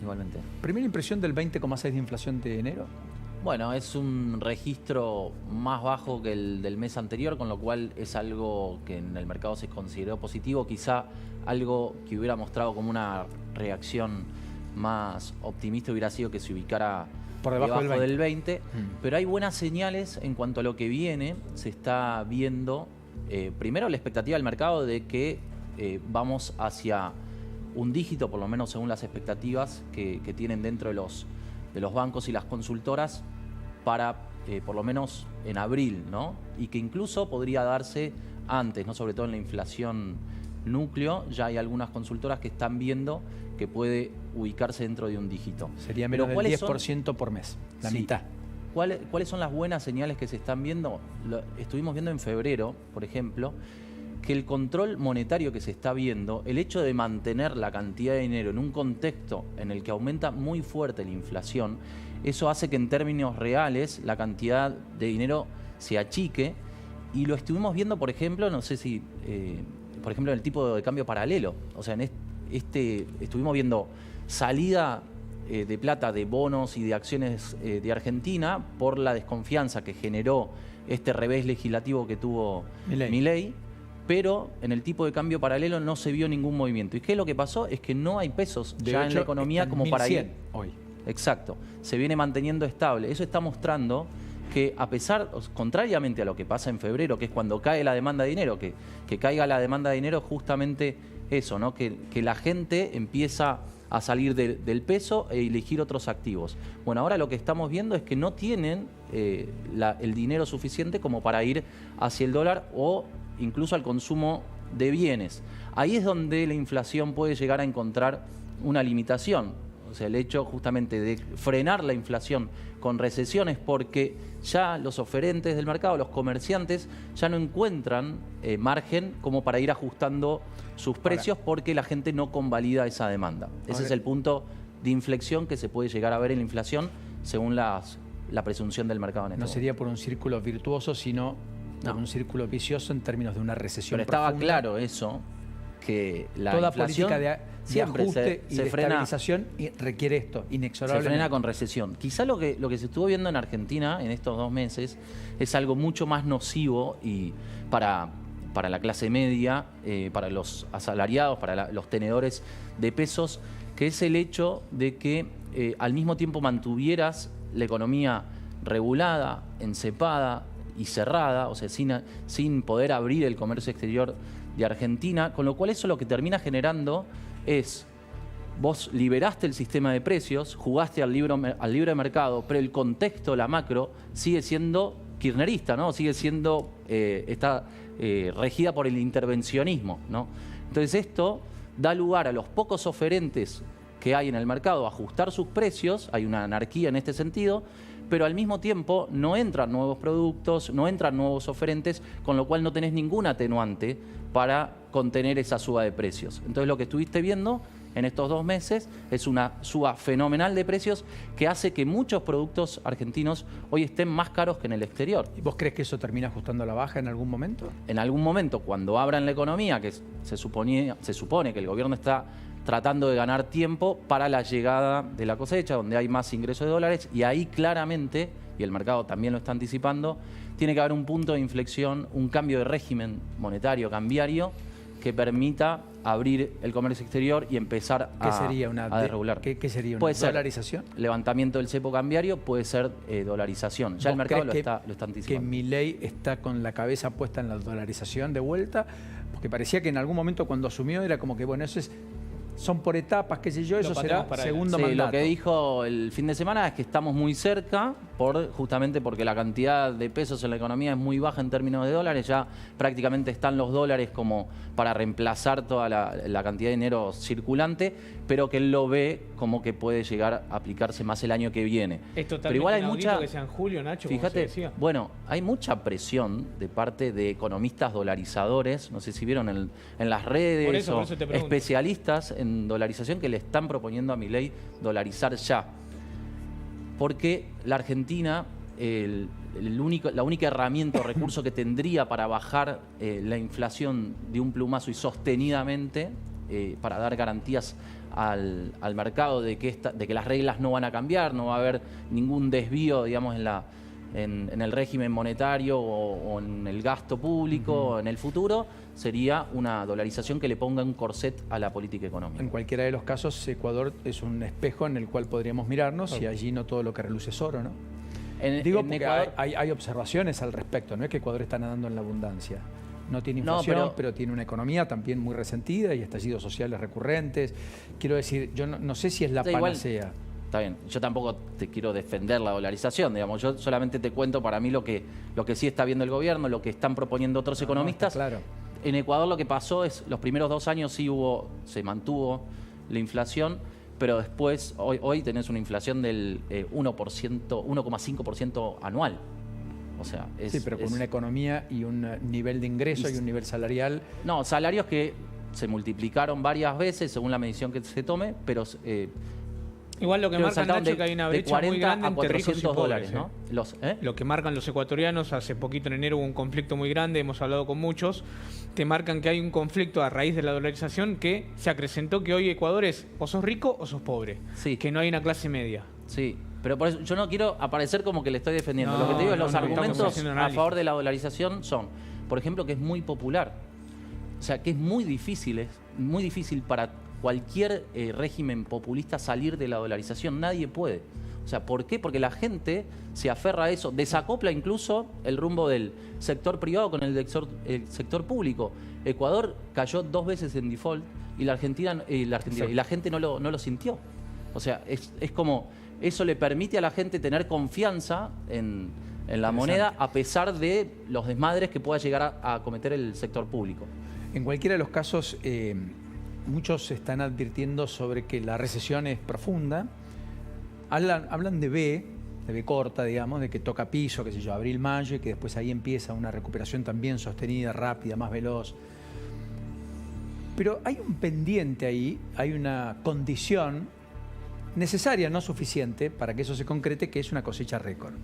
igualmente. Primera impresión del 20,6 de inflación de enero. Bueno, es un registro más bajo que el del mes anterior, con lo cual es algo que en el mercado se consideró positivo, quizá algo que hubiera mostrado como una reacción más optimista hubiera sido que se ubicara por debajo del 20, pero hay buenas señales en cuanto a lo que viene. Se está viendo, primero la expectativa del mercado de que vamos hacia un dígito, por lo menos según las expectativas que tienen dentro de los bancos y las consultoras para por lo menos en abril, ¿no? Y que incluso podría darse antes, ¿no? Sobre todo en la inflación núcleo, ya hay algunas consultoras que están viendo que puede ubicarse dentro de un dígito. Sería menos del 10% por mes, la mitad. ¿Cuáles son las buenas señales que se están viendo? Estuvimos viendo en febrero, por ejemplo, que el control monetario que se está viendo, el hecho de mantener la cantidad de dinero en un contexto en el que aumenta muy fuerte la inflación, eso hace que en términos reales la cantidad de dinero se achique, y lo estuvimos viendo, por ejemplo, no sé si, por ejemplo, en el tipo de cambio paralelo. O sea, en estuvimos viendo salida de plata de bonos y de acciones de Argentina por la desconfianza que generó este revés legislativo que tuvo Milei. Pero en el tipo de cambio paralelo no se vio ningún movimiento. ¿Y qué es lo que pasó? Es que no hay pesos ya en la economía como para ir hoy. Exacto. Se viene manteniendo estable. Eso está mostrando que, a pesar, contrariamente a lo que pasa en febrero, que es cuando cae la demanda de dinero, que caiga la demanda de dinero, justamente eso, ¿no? Que la gente empieza a salir del peso e elegir otros activos. Bueno, ahora lo que estamos viendo es que no tienen el dinero suficiente como para ir hacia el dólar o incluso al consumo de bienes. Ahí es donde la inflación puede llegar a encontrar una limitación. O sea, el hecho justamente de frenar la inflación con recesiones, porque ya los oferentes del mercado, los comerciantes, ya no encuentran margen como para ir ajustando sus precios porque la gente no convalida esa demanda. Ese es el punto de inflexión que se puede llegar a ver en la inflación según la presunción del mercado. No sería por un círculo virtuoso, sino por un círculo vicioso en términos de una recesión. Pero estaba claro eso, que la toda inflación política de ajuste y de estabilización requiere esto, inexorablemente. Se frena con recesión. Quizá lo que se estuvo viendo en Argentina en estos 2 meses es algo mucho más nocivo y para la clase media, para los asalariados, para los tenedores de pesos, que es el hecho de que al mismo tiempo mantuvieras la economía regulada, encepada y cerrada, o sea, sin poder abrir el comercio exterior de Argentina, con lo cual eso lo que termina generando es, vos liberaste el sistema de precios, jugaste al libre mercado, pero el contexto, la macro, sigue siendo kirchnerista, ¿no? Sigue siendo, está regida por el intervencionismo, ¿no? Entonces esto da lugar a los pocos oferentes que hay en el mercado a ajustar sus precios, hay una anarquía en este sentido, pero al mismo tiempo no entran nuevos productos, no entran nuevos oferentes, con lo cual no tenés ningún atenuante para contener esa suba de precios. Entonces lo que estuviste viendo en estos 2 meses es una suba fenomenal de precios que hace que muchos productos argentinos hoy estén más caros que en el exterior. ¿Y vos crees que eso termina ajustando a la baja en algún momento? En algún momento, cuando abran la economía, que se supone que el gobierno está tratando de ganar tiempo para la llegada de la cosecha, donde hay más ingresos de dólares, y ahí claramente, y el mercado también lo está anticipando, tiene que haber un punto de inflexión, un cambio de régimen monetario, cambiario, que permita abrir el comercio exterior y empezar a desregular. ¿Qué sería una dolarización? Levantamiento del cepo cambiario, puede ser dolarización. Ya el mercado lo está anticipando. ¿Que Milei está con la cabeza puesta en la dolarización de vuelta? Porque parecía que en algún momento cuando asumió era como que, bueno, eso son por etapas, qué sé yo, eso será segundo mandato. Lo que dijo el fin de semana es que estamos muy cerca, justamente porque la cantidad de pesos en la economía es muy baja en términos de dólares, ya prácticamente están los dólares como para reemplazar toda la cantidad de dinero circulante, pero que él lo ve como que puede llegar a aplicarse más el año que viene. Es totalmente pero igual hay mucha, que sea en julio, Nacho, fíjate, como se decía. Bueno, hay mucha presión de parte de economistas dolarizadores, no sé si vieron en las redes por eso te especialistas en dolarización que le están proponiendo a Milei dolarizar ya. Porque la Argentina, la única herramienta o recurso que tendría para bajar la inflación de un plumazo y sostenidamente para dar garantías al mercado de que las reglas no van a cambiar, no va a haber ningún desvío, digamos, en el régimen monetario o en el gasto público en el futuro, sería una dolarización que le ponga un corset a la política económica. En cualquiera de los casos, Ecuador es un espejo en el cual podríamos mirarnos y allí no todo lo que reluce es oro, ¿no? Digo, porque Ecuador hay observaciones al respecto, no es que Ecuador está nadando en la abundancia. No tiene inflación, pero tiene una economía también muy resentida y estallidos sociales recurrentes. Quiero decir, yo no sé si es la panacea. Está bien, yo tampoco te quiero defender la dolarización, digamos, yo solamente te cuento para mí lo que sí está viendo el gobierno, lo que están proponiendo otros economistas. Claro. En Ecuador lo que pasó es, los primeros 2 años sí se mantuvo la inflación, pero después, hoy tenés una inflación del 1,5% anual. O sea, sí, pero con una economía y un nivel de ingreso y un nivel salarial. No, salarios que se multiplicaron varias veces según la medición que se tome, pero igual lo que marcan, Nacho, que hay una brecha muy grande entre ricos y pobres, ¿no? Lo que marcan los ecuatorianos, hace poquito en enero hubo un conflicto muy grande, hemos hablado con muchos, te marcan que hay un conflicto a raíz de la dolarización que se acrecentó, que hoy Ecuador es o sos rico o sos pobre, que no hay una clase media. Sí, pero por eso yo no quiero aparecer como que le estoy defendiendo. Lo que te digo es los argumentos a favor de la dolarización son, por ejemplo, que es muy popular. O sea, que es muy difícil para cualquier régimen populista salir de la dolarización. Nadie puede. O sea, ¿por qué? Porque la gente se aferra a eso, desacopla incluso el rumbo del sector privado con el sector público. Ecuador cayó 2 veces en default y la gente no lo sintió. O sea, es como, eso le permite a la gente tener confianza en la moneda a pesar de los desmadres que pueda llegar a cometer el sector público. En cualquiera de los casos, muchos están advirtiendo sobre que la recesión es profunda. Hablan de B corta, digamos, de que toca piso, qué sé yo, abril, mayo, y que después ahí empieza una recuperación también sostenida, rápida, más veloz. Pero hay un pendiente ahí, hay una condición necesaria, no suficiente, para que eso se concrete, que es una cosecha récord.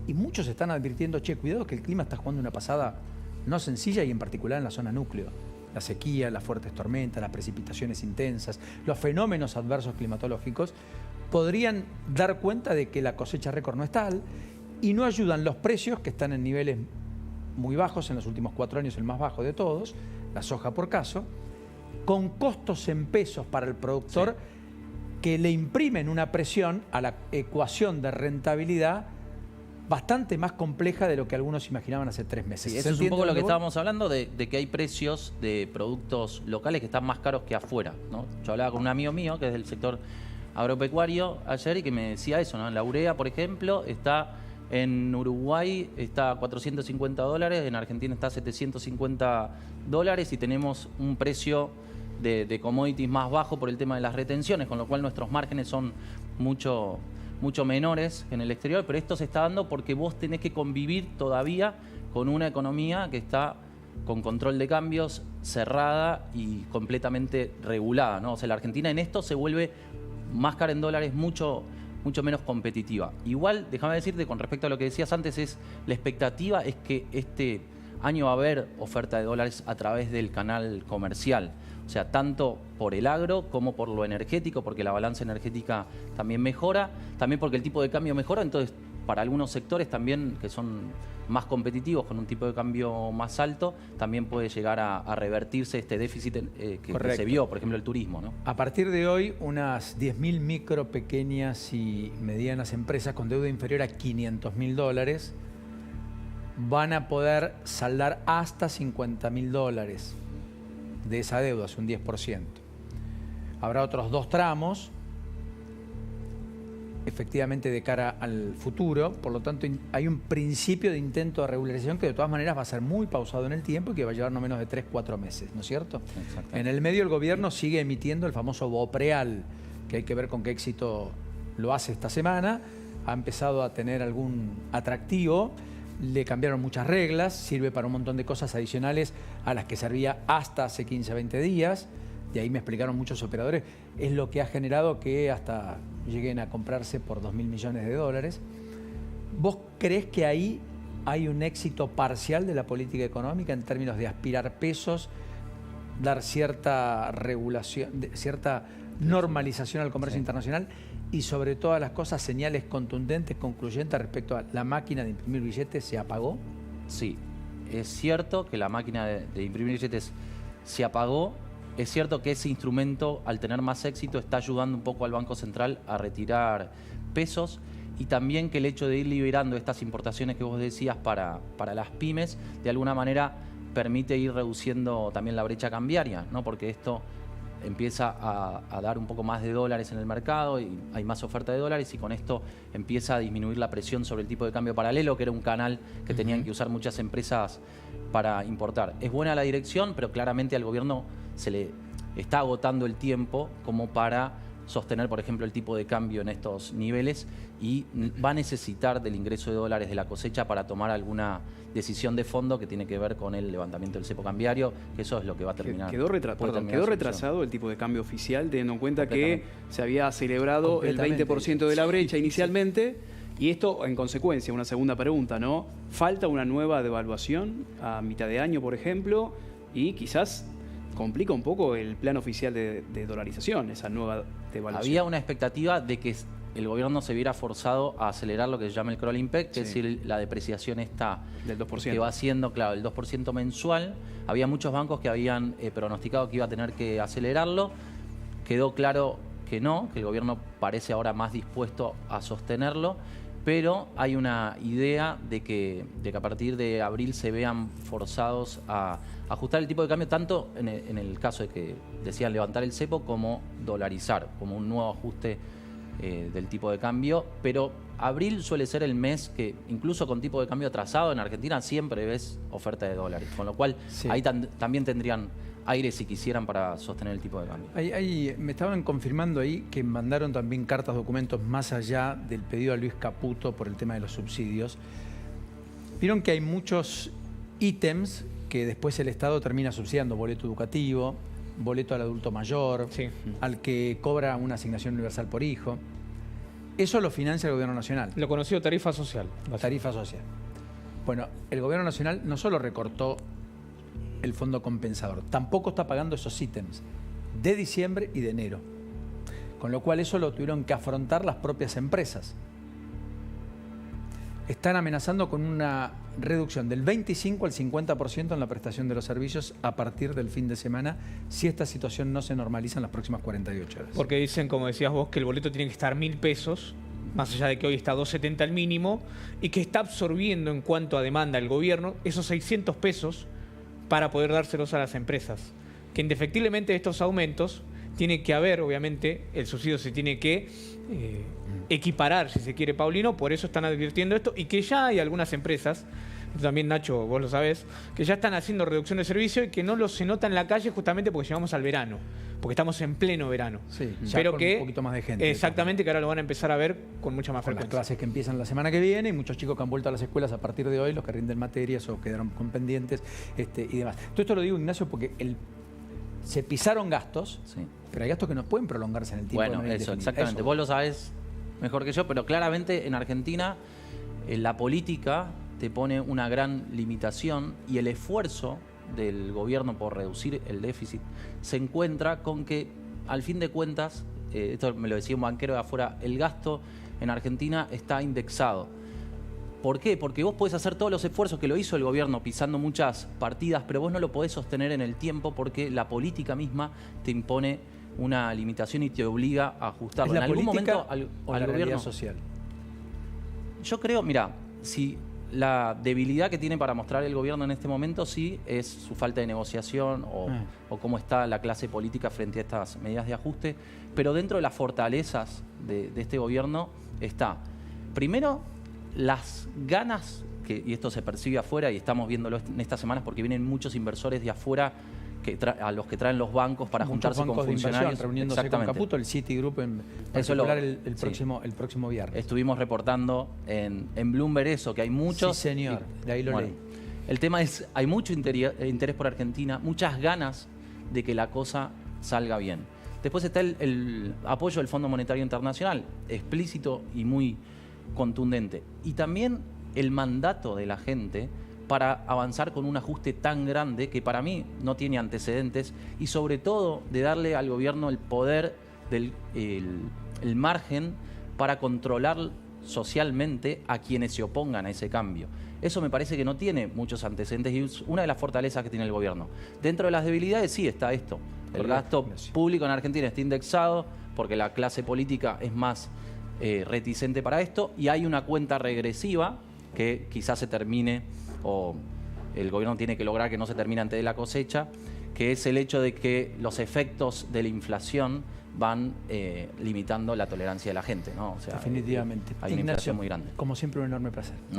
Y muchos están advirtiendo, cuidado que el clima está jugando una pasada no sencilla y en particular en la zona núcleo. La sequía, las fuertes tormentas, las precipitaciones intensas, los fenómenos adversos climatológicos podrían dar cuenta de que la cosecha récord no es tal y no ayudan los precios que están en niveles muy bajos, en los últimos 4 años el más bajo de todos, la soja por caso, con costos en pesos para el productor que le imprimen una presión a la ecuación de rentabilidad bastante más compleja de lo que algunos imaginaban hace 3 meses. Sí, eso es un poco lo que estábamos hablando, de que hay precios de productos locales que están más caros que afuera, ¿no? Yo hablaba con un amigo mío que es del sector agropecuario ayer y que me decía eso, ¿no? La urea, por ejemplo, está en Uruguay está a $450, en Argentina está a $750 y tenemos un precio de commodities más bajo por el tema de las retenciones, con lo cual nuestros márgenes son mucho menores en el exterior, pero esto se está dando porque vos tenés que convivir todavía con una economía que está con control de cambios, cerrada y completamente regulada, ¿no? O sea, la Argentina en esto se vuelve más cara en dólares, mucho menos competitiva. Igual, déjame decirte, con respecto a lo que decías antes, la expectativa es que este año va a haber oferta de dólares a través del canal comercial. O sea, tanto por el agro como por lo energético, porque la balanza energética también mejora, también porque el tipo de cambio mejora, entonces para algunos sectores también que son más competitivos, con un tipo de cambio más alto, también puede llegar a revertirse este déficit que se vio, por ejemplo, el turismo, ¿no? A partir de hoy, unas 10.000 micro, pequeñas y medianas empresas con deuda inferior a $500.000 van a poder saldar hasta $50.000 de esa deuda, es un 10%. Habrá otros 2 tramos, efectivamente de cara al futuro, por lo tanto hay un principio de intento de regularización que de todas maneras va a ser muy pausado en el tiempo y que va a llevar no menos de 3-4 meses, ¿no es cierto? En el medio el gobierno sigue emitiendo el famoso BOPREAL, que hay que ver con qué éxito lo hace esta semana, ha empezado a tener algún atractivo, le cambiaron muchas reglas, sirve para un montón de cosas adicionales a las que servía hasta hace 15-20 días, de ahí me explicaron muchos operadores, es lo que ha generado que hasta lleguen a comprarse por $2.000 millones. ¿Vos creés que ahí hay un éxito parcial de la política económica en términos de aspirar pesos dar cierta regulación, cierta normalización al comercio internacional y sobre todas las cosas señales contundentes, concluyentes respecto a la máquina de imprimir billetes se apagó. Sí, es cierto que la máquina de imprimir billetes se apagó. Es cierto que ese instrumento, al tener más éxito, está ayudando un poco al Banco Central a retirar pesos, y también que el hecho de ir liberando estas importaciones que vos decías para las pymes, de alguna manera permite ir reduciendo también la brecha cambiaria, ¿no? Porque esto empieza a dar un poco más de dólares en el mercado y hay más oferta de dólares, y con esto empieza a disminuir la presión sobre el tipo de cambio paralelo, que era un canal que tenían que usar muchas empresas para importar. Es buena la dirección, pero claramente al gobierno se le está agotando el tiempo como para sostener, por ejemplo, el tipo de cambio en estos niveles, y va a necesitar del ingreso de dólares de la cosecha para tomar alguna decisión de fondo que tiene que ver con el levantamiento del cepo cambiario, que eso es lo que va a terminar. Quedó retrasado el tipo de cambio oficial, teniendo en cuenta que se había celebrado el 20% de la brecha inicialmente, y esto en consecuencia, una segunda pregunta, ¿no? ¿Falta una nueva devaluación a mitad de año, por ejemplo? Y quizás complica un poco el plan oficial de dolarización, esa nueva devaluación. Había una expectativa de que el gobierno se viera forzado a acelerar lo que se llama el crawling peg, que es decir, la depreciación esta del 2%. Que va siendo, claro, el 2% mensual. Había muchos bancos que habían pronosticado que iba a tener que acelerarlo. Quedó claro que no, que el gobierno parece ahora más dispuesto a sostenerlo, pero hay una idea de que a partir de abril se vean forzados a ajustar el tipo de cambio, tanto en el caso de que decían levantar el cepo, como dolarizar, como un nuevo ajuste del tipo de cambio. Pero abril suele ser el mes que, incluso con tipo de cambio atrasado, en Argentina siempre ves oferta de dólares, con lo cual ahí también tendrían aire, si quisieran, para sostener el tipo de cambio. Me estaban confirmando ahí que mandaron también cartas, documentos más allá del pedido a Luis Caputo por el tema de los subsidios. Vieron que hay muchos ítems que después el Estado termina subsidiando: boleto educativo, boleto al adulto mayor, al que cobra una asignación universal por hijo. Eso lo financia el Gobierno Nacional. Lo conocido tarifa social. Tarifa social. Bueno, el Gobierno Nacional no solo recortó el fondo compensador, tampoco está pagando esos ítems de diciembre y de enero. Con lo cual eso lo tuvieron que afrontar las propias empresas. Están amenazando con una reducción del 25 al 50% en la prestación de los servicios a partir del fin de semana, si esta situación no se normaliza en las próximas 48 horas. Porque dicen, como decías vos, que el boleto tiene que estar 1.000 pesos, más allá de que hoy está 270 al mínimo, y que está absorbiendo en cuanto a demanda el gobierno esos 600 pesos para poder dárselos a las empresas. Que indefectiblemente estos aumentos tiene que haber, obviamente, el subsidio se tiene que equiparar, si se quiere, Paulino, por eso están advirtiendo esto, y que ya hay algunas empresas, también Nacho, vos lo sabés, que ya están haciendo reducción de servicio y que no se nota en la calle justamente porque llegamos al verano, porque estamos en pleno verano. Sí, pero con que un poquito más de gente. Exactamente, que ahora lo van a empezar a ver con mucha más con las frecuencia. clases que empiezan la semana que viene, y muchos chicos que han vuelto a las escuelas a partir de hoy, los que rinden materias o quedaron con pendientes y demás. Todo esto lo digo, Ignacio, porque se pisaron gastos, pero hay gastos que no pueden prolongarse en el tiempo. Bueno, eso, exactamente. Vos lo sabés mejor que yo, pero claramente en Argentina la política te pone una gran limitación, y el esfuerzo del gobierno por reducir el déficit se encuentra con que, al fin de cuentas, esto me lo decía un banquero de afuera, el gasto en Argentina está indexado. ¿Por qué? Porque vos podés hacer todos los esfuerzos que lo hizo el gobierno pisando muchas partidas, pero vos no lo podés sostener en el tiempo porque la política misma te impone una limitación y te obliga a ajustarlo. ¿Es la en algún política momento o la realidad social? Yo creo, mira, si la debilidad que tiene para mostrar el gobierno en este momento sí es su falta de negociación o cómo está la clase política frente a estas medidas de ajuste, pero dentro de las fortalezas de este gobierno está, primero, las ganas, y esto se percibe afuera y estamos viéndolo en estas semanas porque vienen muchos inversores de afuera a los que traen los bancos para juntarse con funcionarios. Reuniéndose con Caputo, el Citigroup en particular el próximo viernes. Estuvimos reportando en Bloomberg eso, que hay muchos... Sí, señor, de ahí lo leí. El tema es, hay mucho interés por Argentina, muchas ganas de que la cosa salga bien. Después está el apoyo del Fondo Monetario Internacional, explícito y muy contundente. Y también el mandato de la gente para avanzar con un ajuste tan grande que para mí no tiene antecedentes y sobre todo de darle al gobierno el poder, el margen para controlar socialmente a quienes se opongan a ese cambio. Eso me parece que no tiene muchos antecedentes y es una de las fortalezas que tiene el gobierno. Dentro de las debilidades sí está esto. El gasto público en Argentina está indexado porque la clase política es más reticente para esto y hay una cuenta regresiva que quizás se termine o el gobierno tiene que lograr que no se termine antes de la cosecha, que es el hecho de que los efectos de la inflación van limitando la tolerancia de la gente, ¿no? O sea, definitivamente. hay una Ignacio, inflación muy grande. Como siempre, un enorme placer. No.